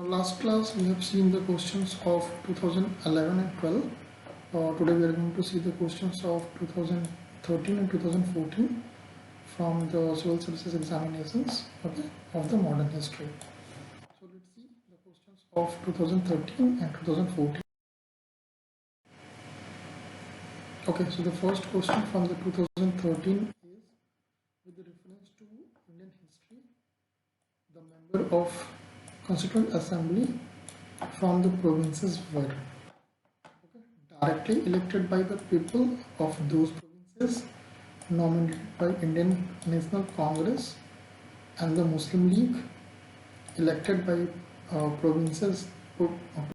Last class we have seen the questions of 2011 and 12. Today we are going to see the questions of 2013 and 2014 from the civil services examinations, okay, of the modern history. So let's see the questions of 2013 and 2014. Okay, so the first question from the 2013 is, with the reference to Indian history, the member of Constituent Assembly from the provinces were directly elected by the people of those provinces, nominated by Indian National Congress and the Muslim League, elected by provincial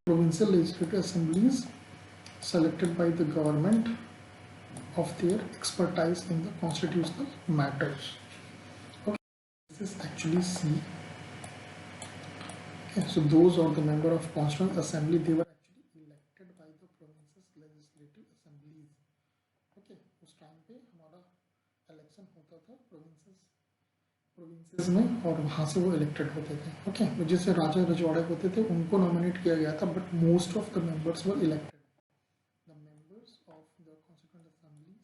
legislative assemblies, selected by the government of their expertise in the constitutional matters. Okay, this is actually C. Okay, so those are the member of Constituent Assembly. They were actually elected by the provinces legislative assemblies. Okay, उस time पे हमारा election होता था provinces में और वहाँ से वो इलेक्टेड होते थे. ओके, जैसे राजा रजवाड़े होते थे उनको नॉमिनेट किया गया था, but most of the members were elected. The members of the constituent assemblies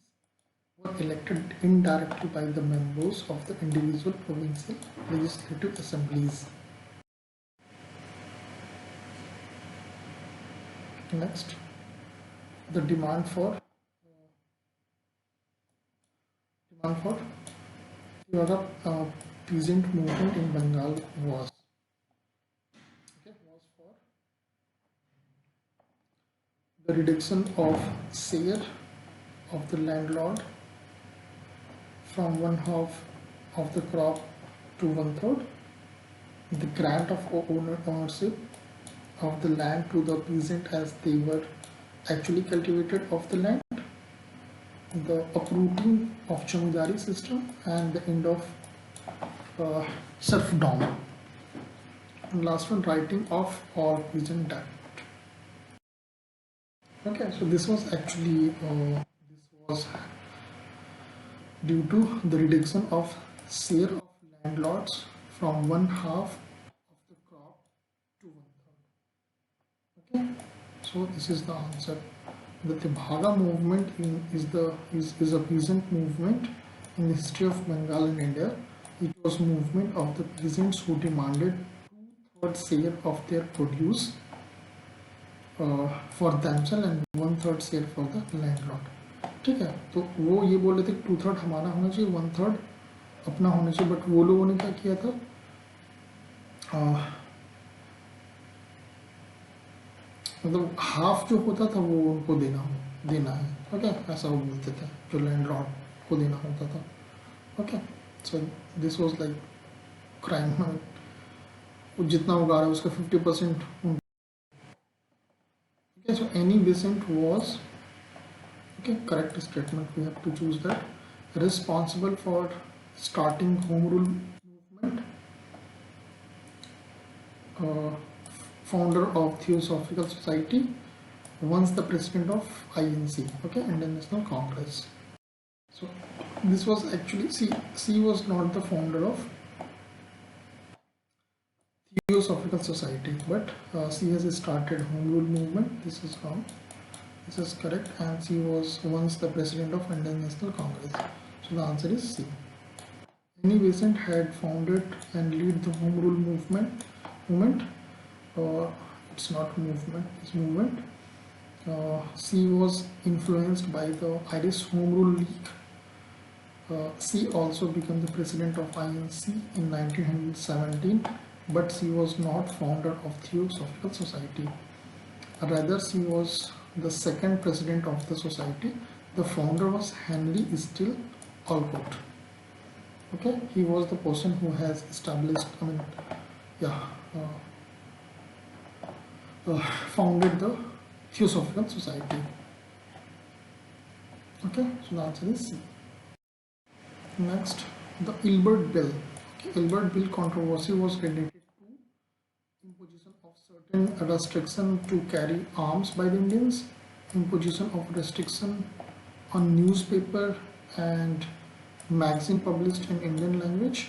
were elected indirectly by the members of the individual provincial legislative assemblies. Next, the demand for the peasant movement in Bengal was for the reduction of share of the landlord from 1/2 of the crop to 1/3, the grant of ownership of the land to the peasant as they were actually cultivated of the land, the uprooting of jamindari system, and the end of serfdom. And last one, writing of all peasant debt. Okay, so this was actually due to the reduction of share of landlords from 1/2 of the crop to 1/3. Okay, so this is the answer. The Tibhaga movement is a peasant movement in the history of Bengal in India. It was a movement of the peasants who demanded 2/3 share of their produce for themselves and 1/3 share for the landlord. ठीक है, तो वो ये बोल रहे थे 2/3 हमारा होना चाहिए, 1/3 अपना होना चाहिए, बट वो लोगों ने क्या किया था, मतलब हाफ जो होता था वो उनको देना है. ओके, ऐसा वो बोलते थे, जो लैंडलॉर्ड को देना होता था. Okay, so this was like crime. जितना उगा रहा है उसका 50%. Okay, so Annie Besant was, okay, correct statement, we have to choose that, responsible for starting home rule movement, founder of Theosophical Society, once the president of INC, okay, Indian National Congress. So this was actually C was not the founder of Theosophical Society, but C has started home rule movement. This is wrong. This is correct, and C was once the president of Indian National Congress. So the answer is C. Any Besant had founded and lead the home rule movement. It's not movement, it's movement. C was influenced by the Irish Home Rule League. C also became the president of INC in 1917, but C was not founder of Theosophical Society. Rather, C was the second president of the society. The founder was Henry Still Alcott. Okay, he was the person who has established, founded the Theosophical Society. Okay, so the answer is C. Next, the Ilbert Bill. Okay, Ilbert Bill controversy was related to imposition of certain restriction to carry arms by the Indians, imposition of restriction on newspaper and magazine published in Indian language,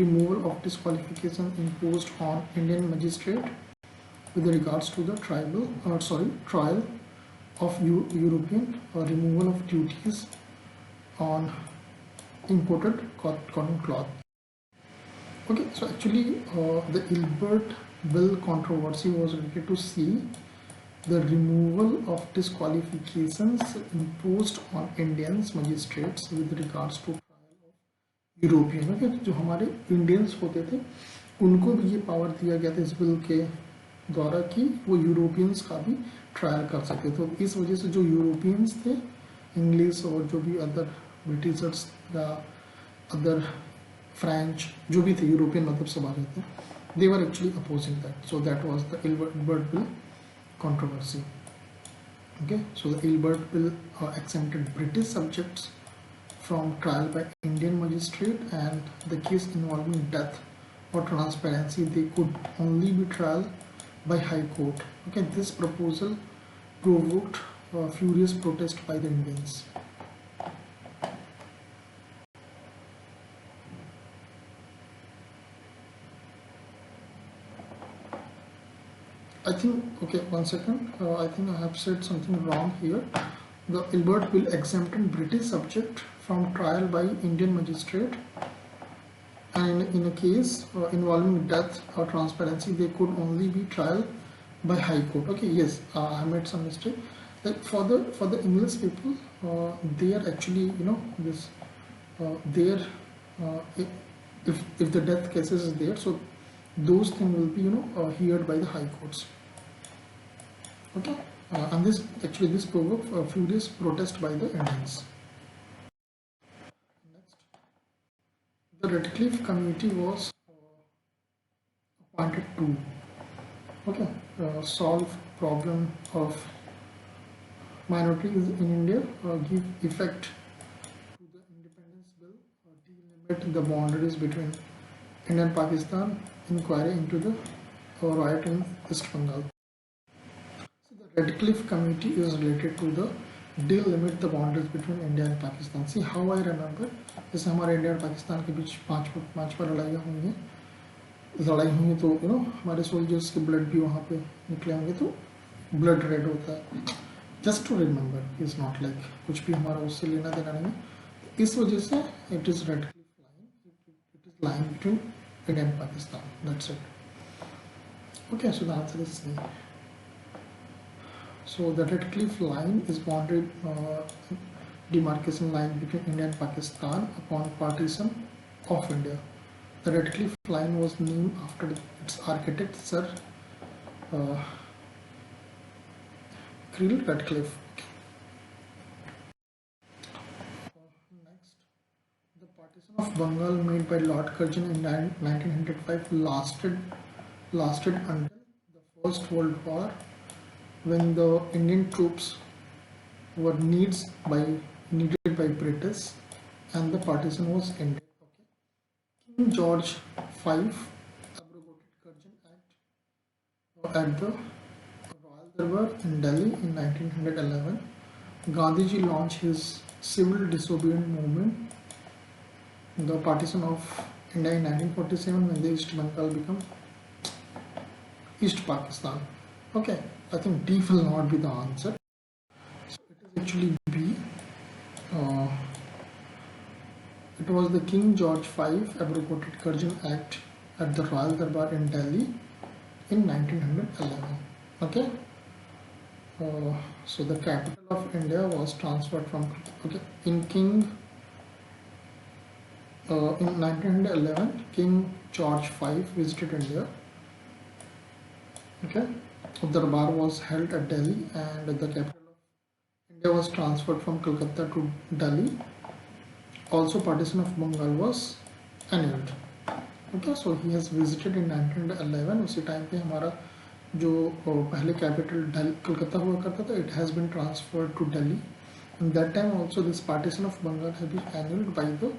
removal of disqualification imposed on Indian magistrate, with regards to the trial of European removal of duties on imported cotton cloth. Okay, so actually the Ilbert bill controversy was related to C, the removal of disqualifications imposed on Indians magistrates with regards to trial of European. Okay, जो हमारे Indians होते थे उनको भी ये power दिया गया था इस बिल के द्वारा कि वो यूरोपियंस का भी ट्रायल कर सकते. तो इस वजह से जो यूरोपियंस थे, इंग्लिश और जो भी अदर ब्रिटिशर्स या अदर फ्रेंच जो भी थे, यूरोपियन मतलब सब आ जाते हैं, they were actually opposing that. So that was the Ilbert bill controversy. Okay, so the Ilbert bill exempted British subjects from trial by Indian magistrate, and the case involving death or transparency, they could only be trial by High Court. Okay, this proposal provoked furious protest by the Indians. I think, okay, one second, I think I have said something wrong here. The Ilbert bill exempted British subject from trial by Indian magistrate, and in a case involving death or transparency, they could only be trial by High Court. Okay, yes, I made some mistake. Like for the English people, they are actually, you know, this there if the death cases is there, so those things will be, you know, heard by the high courts. Okay, and this provoked furious protest by the Indians. Next, the Radcliffe Committee was appointed to, okay, solve problem of minorities in India, give effect to the independence bill, delimit the boundaries between India and Pakistan, inquiry into the riot in East Bengal. So the Radcliffe Committee is related to the delimit the boundaries between India and Pakistan. See how I remember, जैसे हमारे India और पाकिस्तान के बीच पांच बार लड़ाइयाँ हुई हैं, लड़ाई हुई तो यू नो हमारे सोल्जर्स के ब्लड भी वहाँ पे निकले होंगे, तो ब्लड रेड होता है. Just to remember, is not like कुछ भी हमारा उससे लेना देना नहीं है. इस वजह से it is Radcliffe line, it is line between India and Pakistan. That's it. Okay, so the answer is C. So the Radcliffe line is boundary demarcation line between India and Pakistan upon partition of India. The Radcliffe line was named after its architect Sir Creel Radcliffe. Next, the partition of Bengal made by Lord Curzon in 1905 lasted until the First World War, when the Indian troops were needed by British, and the partition was ended. Okay. King George V abrogated Curzon Act at the Royal Darbar in Delhi in 1911. Gandhiji launched his civil disobedience movement, the partition of India in 1947, when the East Bengal became East Pakistan. Okay, I think D will not be the answer. So it is actually B. It was the King George V abrogated Curzon Act at the Royal Darbar in Delhi in 1911. Okay. So the capital of India was transferred from, okay, in 1911 King George V visited India. Okay, the Darbar was held at Delhi, and the capital of India was transferred from Calcutta to Delhi. Also, partition of Bengal was annulled. Okay, so he has visited in 1911. उसी time पे हमारा जो पहले capital Calcutta हुआ करता था, it has been transferred to Delhi. And that time also this partition of Bengal has been annulled by the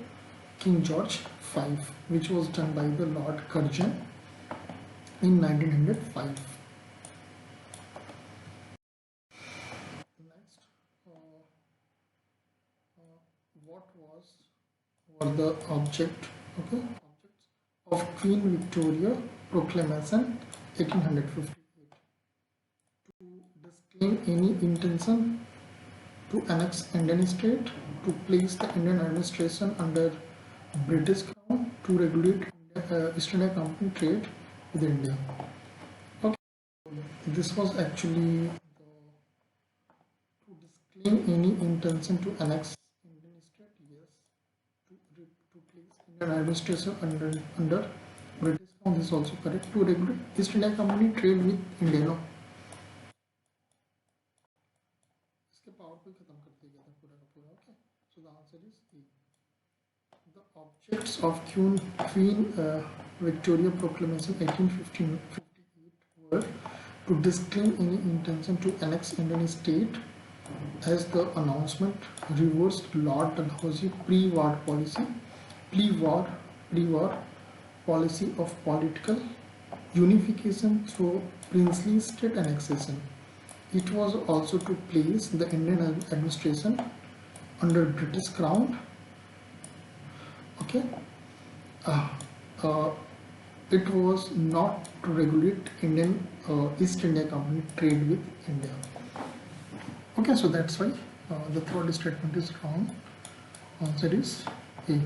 King George V, which was done by the Lord Curzon in 1905. Next, what were the objects of Queen Victoria Proclamation 1858? disclaim any intention to annex Indian state, to place the Indian administration under British Crown, to regulate East India Company trade with India. Okay, this was actually to disclaim any intention to annex Indian state, yes, to place Indian administration under British Crown, this is also correct, to regulate East India Company trade with India. No, इसके power को खत्म कर दिया था पूरा का पूरा. Okay, so the answer is A. The objects of Queen Victoria Proclamation 1858 were to disclaim any intention to annex Indian state, as the announcement reversed Lord Dalhousie pre-war policy of political unification through princely state annexation. It was also to place the Indian administration under British Crown. Okay, it was not to regulate East India Company trade with India. Okay, so that's why the third statement is wrong. Answer is A.